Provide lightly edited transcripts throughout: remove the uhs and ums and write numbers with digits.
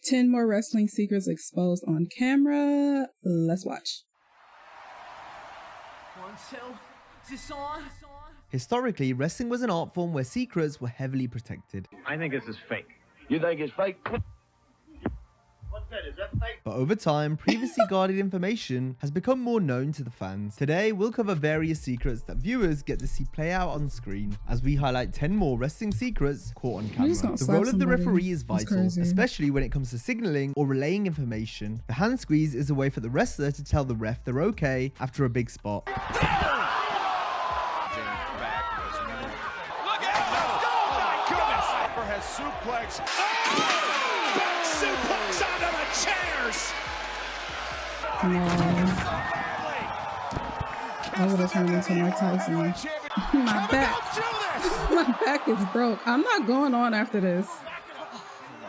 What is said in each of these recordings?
10 more wrestling secrets exposed on camera. Let's watch. 1, 2, is this on? Historically, wrestling was an art form where secrets were heavily protected. I think this is fake. You think it's fake? What's that? Is that fake? But over time, previously guarded information has become more known to the fans. Today, we'll cover various secrets that viewers get to see play out on screen as we highlight 10 more wrestling secrets caught on camera. The role of the referee is vital, especially when it comes to signaling or relaying information. The hand squeeze is a way for the wrestler to tell the ref they're okay after a big spot. Suplex. Oh! Back suplex onto the chairs. I would have turned into Mike Tyson. My back is broke. I'm not going on after this.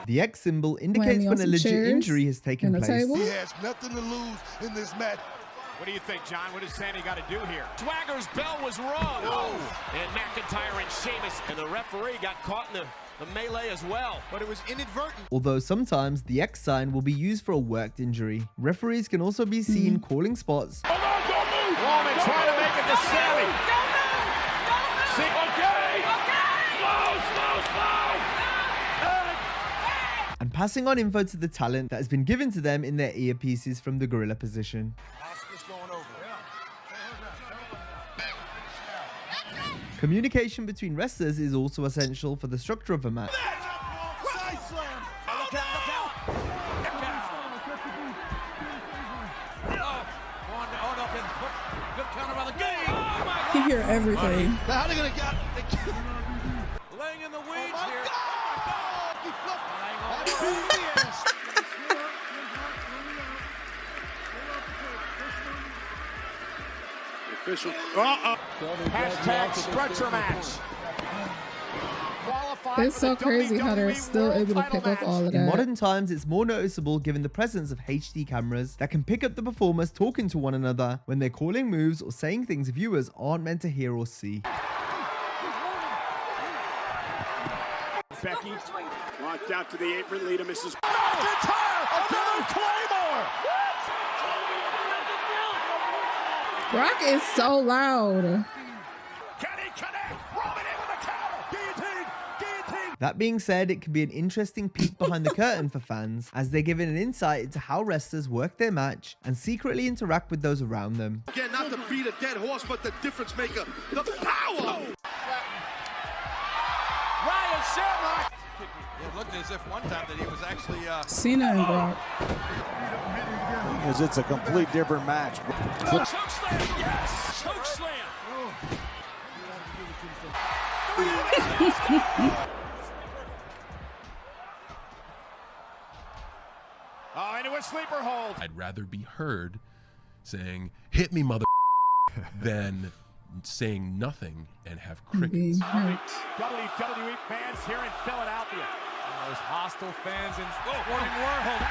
The X symbol indicates when a legit injury has taken place. He has nothing to lose in this match. What do you think, John? What does Sammy got to do here? Swagger's bell was wrong. Oh. And McIntyre and Sheamus. And the referee got caught in the melee as well. But it was inadvertent. Although sometimes the X sign will be used for a worked injury. Referees can also be seen calling spots. Hold on, don't move! Roman trying to make it to Sammy. Okay! And passing on info to the talent that has been given to them in their earpieces from the gorilla position. Communication between wrestlers is also essential for the structure of a match. Side slam! Look out! Good counter by the game. You hear everything. How are they gonna get? Laying in the weeds here. He flipped. Official. Hashtag stretcher match. It's so crazy how they're still able to pick up all of that. In modern times, it's more noticeable given the presence of HD cameras that can pick up the performers talking to one another when they're calling moves or saying things viewers aren't meant to hear or see. Becky, walked out to the apron, leader, Mrs. McIntyre, another Claymore! Brock is so loud. Can he connect? Roman in with a counter! Guillotine! Guillotine! That being said, it can be an interesting peek behind the curtain for fans as they're given an insight into how wrestlers work their match and secretly interact with those around them. Again, not to beat a dead horse, but the difference maker, the power! Ryan Shamrock. It looked as if one time that he was actually Cena and Brock. Because it's a complete different match. Choke slam, yes! Choke slam! Oh, into a sleeper hold. I'd rather be heard saying, hit me, mother, than saying nothing and have crickets. WWE fans here in Philadelphia. Those hostile fans in sporting world.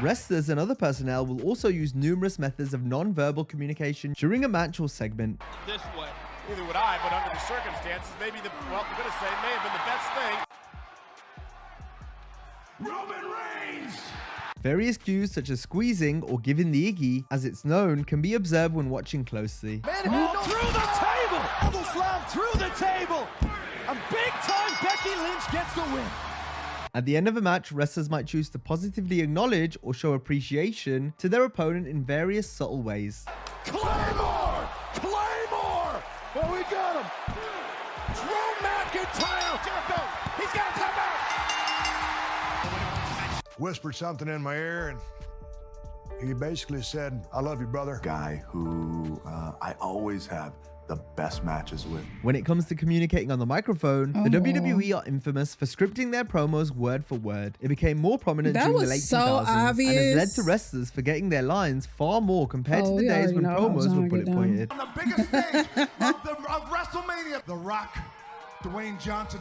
Wrestlers and other personnel will also use numerous methods of non-verbal communication during a match or segment. This way. Neither would I, but under the circumstances, maybe I'm going to say it may have been the best thing. Roman Reigns! Various cues such as squeezing or giving the Iggy, as it's known, can be observed when watching closely. Through the table! Double slam through the table! A big-time Becky Lynch gets the win. At the end of a match, wrestlers might choose to positively acknowledge or show appreciation to their opponent in various subtle ways. Claymore! Claymore! Oh, we got him! Drew McIntyre! Jericho! He's got a timeout! Whispered something in my ear, and he basically said, I love you, brother. Guy who I always have the best matches with. When it comes to communicating on the microphone, the WWE are infamous for scripting their promos word for word. It became more prominent during the late 2000s and has led to wrestlers forgetting their lines far more compared to the days when promos were bullet pointed. On the biggest stage of WrestleMania, The Rock, Dwayne Johnson,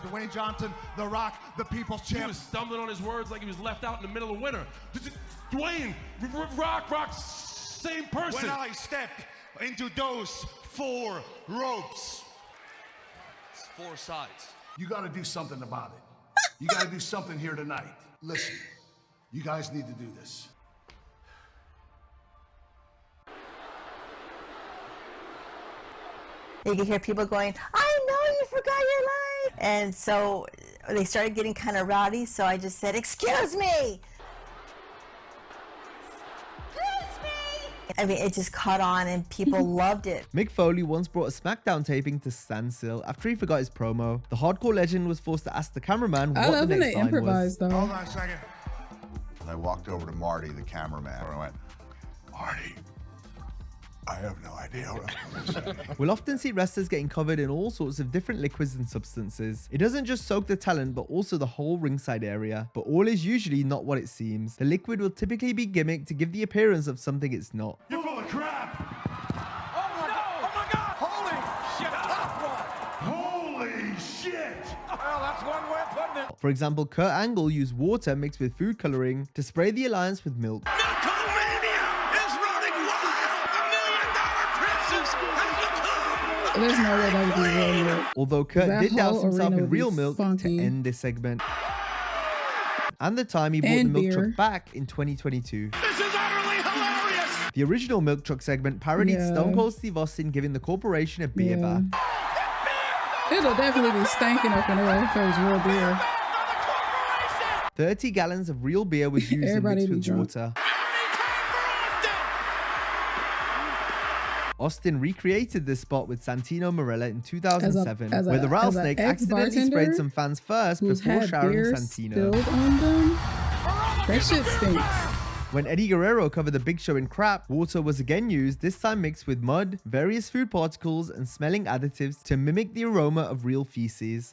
The Rock, the People's Champ. He was stumbling on his words like he was left out in the middle of winter. Dwayne, Rock, same person. When I stepped into those 4 ropes. It's 4 sides. You got to do something about it. You got to do something here tonight. Listen, You guys need to do this. You could hear people going, I know you forgot your life. And so they started getting kind of rowdy. So I just said, excuse me. I mean, it just caught on and people loved it. Mick Foley once brought a SmackDown taping to standstill after he forgot his promo. The hardcore legend was forced to ask the cameraman what the next line was. Hold on a second. I walked over to Marty, the cameraman, and I went, Marty, I have no idea what I'm going to say. We'll often see wrestlers getting covered in all sorts of different liquids and substances. It doesn't just soak the talent, but also the whole ringside area. But all is usually not what it seems. The liquid will typically be gimmicked to give the appearance of something it's not. You're full of crap. Oh my God! Holy shit. Well, that's one way of putting it. For example, Kurt Angle used water mixed with food coloring to spray the alliance with milk. There's no way that would be real milk. Although Kurt That did douse whole himself arena in would be real milk funky. to end this segment. And the time he brought the And milk beer. truck back in 2022. This is utterly hilarious. The original milk truck segment parodied Yeah. Stone Cold Steve Austin giving the corporation a beer Yeah. bath. It'll definitely be stanking up in there if it was real beer. 30 gallons of real beer was used and Everybody mixed be with drunk. water. Austin recreated this spot with Santino Marella in 2007, where the rattlesnake accidentally sprayed some fans first who's before had showering beer Santino. spilled on them. That shit stinks. When Eddie Guerrero covered the Big Show in crap, water was again used, this time mixed with mud, various food particles, and smelling additives to mimic the aroma of real feces.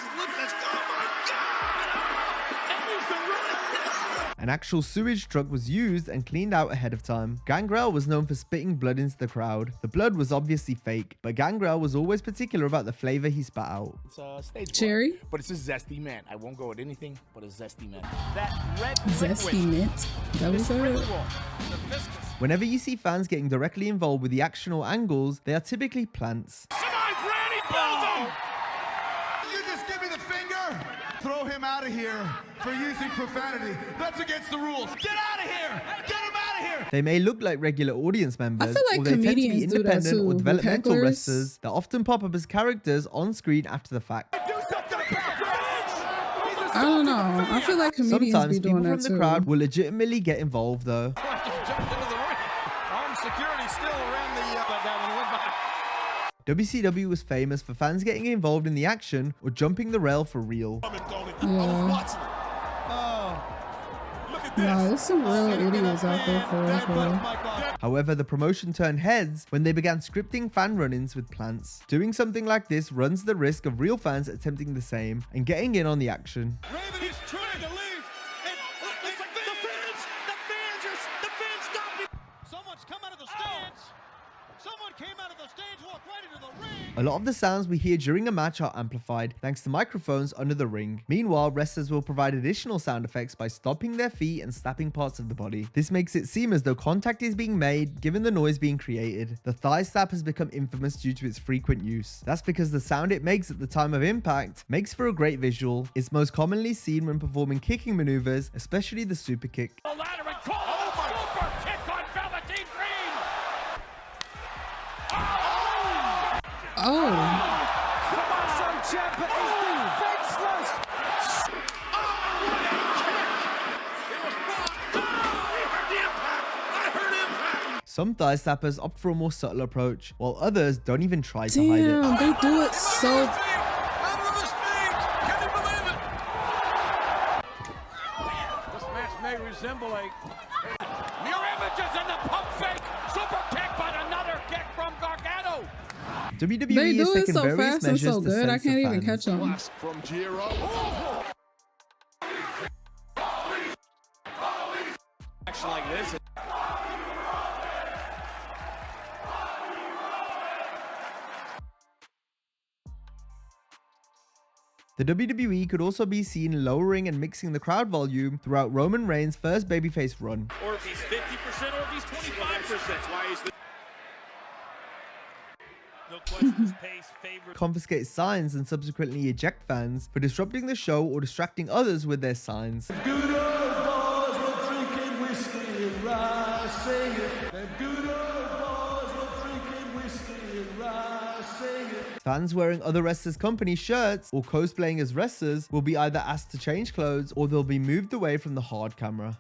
An actual sewage truck was used and cleaned out ahead of time. Gangrel was known for spitting blood into the crowd. The blood was obviously fake, but Gangrel was always particular about the flavor he spat out. It's stage Cherry? blood, but it's a zesty mint. I won't go with anything but a zesty mint. That red Zesty mint. That was it. Whenever you see fans getting directly involved with the action or angles, they are typically plants. You just give me the finger. Throw him out of here for using profanity. That's against the rules. Get out of here. Get him out of here. They may look like regular audience members, feel like or they tend to be comedians do that independent too, or with developmental hecklers. wrestlers that often pop up as characters on screen after the fact. Do something about this. I don't know. I feel like comedians Sometimes be doing people that from the too. crowd will legitimately get involved though. Jumped into the ring. Armed security still around the but that one went by. WCW was famous for fans getting involved in the action or jumping the rail for real. Yeah. No, there's some real idiots out there for real. However, the promotion turned heads when they began scripting fan run-ins with plants. Doing something like this runs the risk of real fans attempting the same and getting in on the action. Raven is trying to leave. It's like the fans stopped it. Someone's come out of the stands. Someone came out of the stands, walked right into the ring. A lot of the sounds we hear during a match are amplified thanks to microphones under the ring. Meanwhile, wrestlers will provide additional sound effects by stomping their feet and slapping parts of the body. This makes it seem as though contact is being made given the noise being created. The thigh slap has become infamous due to its frequent use. That's because the sound it makes at the time of impact makes for a great visual. It's most commonly seen when performing kicking maneuvers, especially the super kick. The ladder and call. Super kick on Velveteen Dream. Oh. Some thigh slappers opt for a more subtle approach, while others don't even try to hide it. Damn, they do it so. Out of the stage. Can you believe it? This match may resemble a mirror images in the pump fake. Super kick, but another kick from Gargano. WWE They is do it taking so various fast and measures so to good. I censor can't even fans. catch them. From Giro. Action like this. The WWE could also be seen lowering and mixing the crowd volume throughout Roman Reigns' first babyface run. Or if he's 50% or if he's 25%. That's why he's the... No question his pace favors. Confiscate signs and subsequently eject fans for disrupting the show or distracting others with their signs. Fans wearing other wrestlers' company shirts or cosplaying as wrestlers will be either asked to change clothes or they'll be moved away from the hard camera.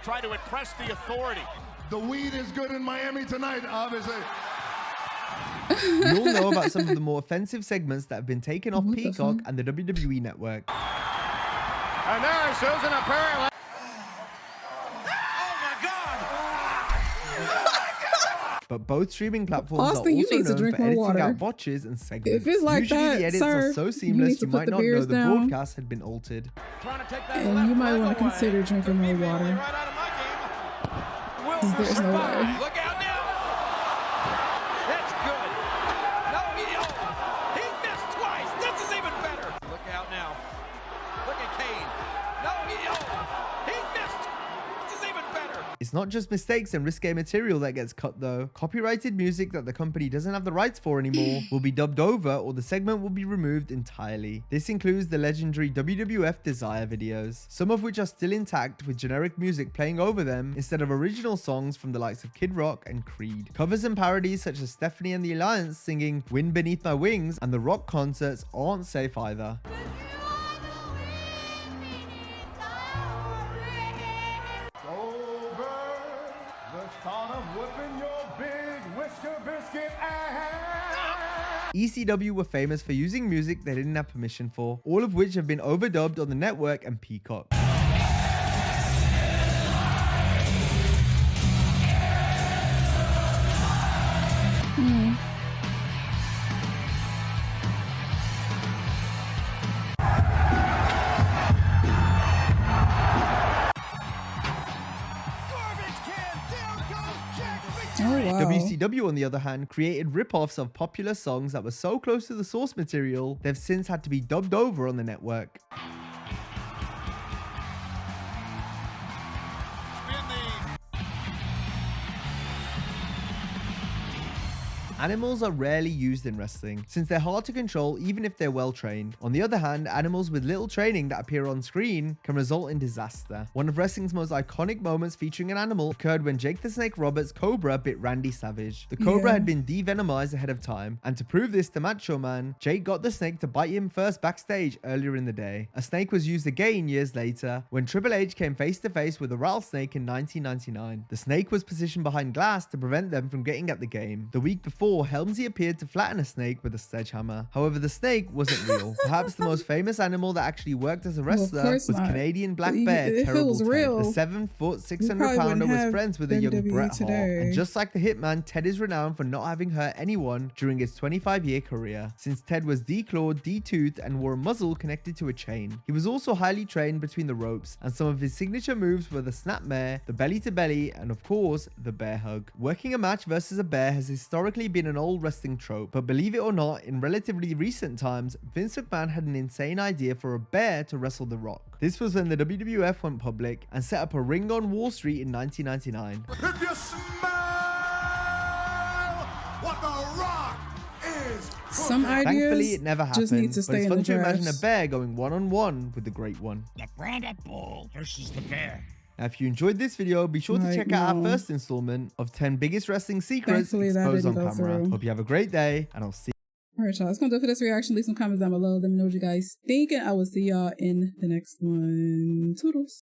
Try to impress the authority. The weed is good in Miami tonight, obviously. We all know about some of the more offensive segments that have been taken off Peacock and the WWE network. And there Susan apparently. But both streaming platforms Austin, are you also need to known drink for more editing water. out botches and segments. If it's like Usually that, the edits sir, are so you seamless need to you put might the not know beers the down. broadcast had been altered. And you might want to consider drinking more water. Because there's no way. Look out now. That's good. No, he missed twice. This is even better. Look out now. Look at Kane. No, he missed. This is even better. It's not just mistakes and risque material that gets cut though. Copyrighted music that the company doesn't have the rights for anymore will be dubbed over or the segment will be removed entirely. This includes the legendary WWF Desire videos, some of which are still intact with generic music playing over them instead of original songs from the likes of Kid Rock and Creed. Covers and parodies such as Stephanie and the Alliance singing Wind Beneath My Wings and the Rock concerts aren't safe either. ECW were famous for using music they didn't have permission for, all of which have been overdubbed on the network and Peacock. Oh, wow. WCW, on the other hand, created rip-offs of popular songs that were so close to the source material, they've since had to be dubbed over on the network. Animals are rarely used in wrestling, since they're hard to control even if they're well trained. On the other hand, animals with little training that appear on screen can result in disaster. One of wrestling's most iconic moments featuring an animal occurred when Jake the Snake Roberts' Cobra bit Randy Savage. The Cobra had been devenomized ahead of time, and to prove this to Macho Man, Jake got the snake to bite him first backstage earlier in the day. A snake was used again years later when Triple H came face to face with a rattlesnake in 1999. The snake was positioned behind glass to prevent them from getting at the game. The week before, Helmsy appeared to flatten a snake with a sledgehammer. However, the snake wasn't real. Perhaps the most famous animal that actually worked as a wrestler was Canadian black bear Terrible Ted. The 7-foot, 600-pounder was friends with a young Bret Hart. And just like the Hitman, Ted is renowned for not having hurt anyone during his 25-year career, since Ted was declawed, detoothed, and wore a muzzle connected to a chain. He was also highly trained between the ropes, and some of his signature moves were the snapmare, the belly-to-belly, and of course, the bear hug. Working a match versus a bear has historically been an old wrestling trope, but believe it or not, in relatively recent times, Vince McMahon had an insane idea for a bear to wrestle The Rock. This was when the WWF went public and set up a ring on Wall Street in 1999. If you smell what The Rock is cooking. Some ideas Thankfully, it never happened, just need to but stay it's in fun the to imagine a drafts. bear going one-on-one with the Great One. The branded bull versus the bear. Now, if you enjoyed this video, be sure to check out our first installment of 10 biggest wrestling secrets Thankfully, that exposed on didn't go camera. through. Hope you have a great day, and I'll see you. Alright, y'all. That's gonna do it for this reaction. Leave some comments down below. Let me know what you guys think, and I will see y'all in the next one. Toodles.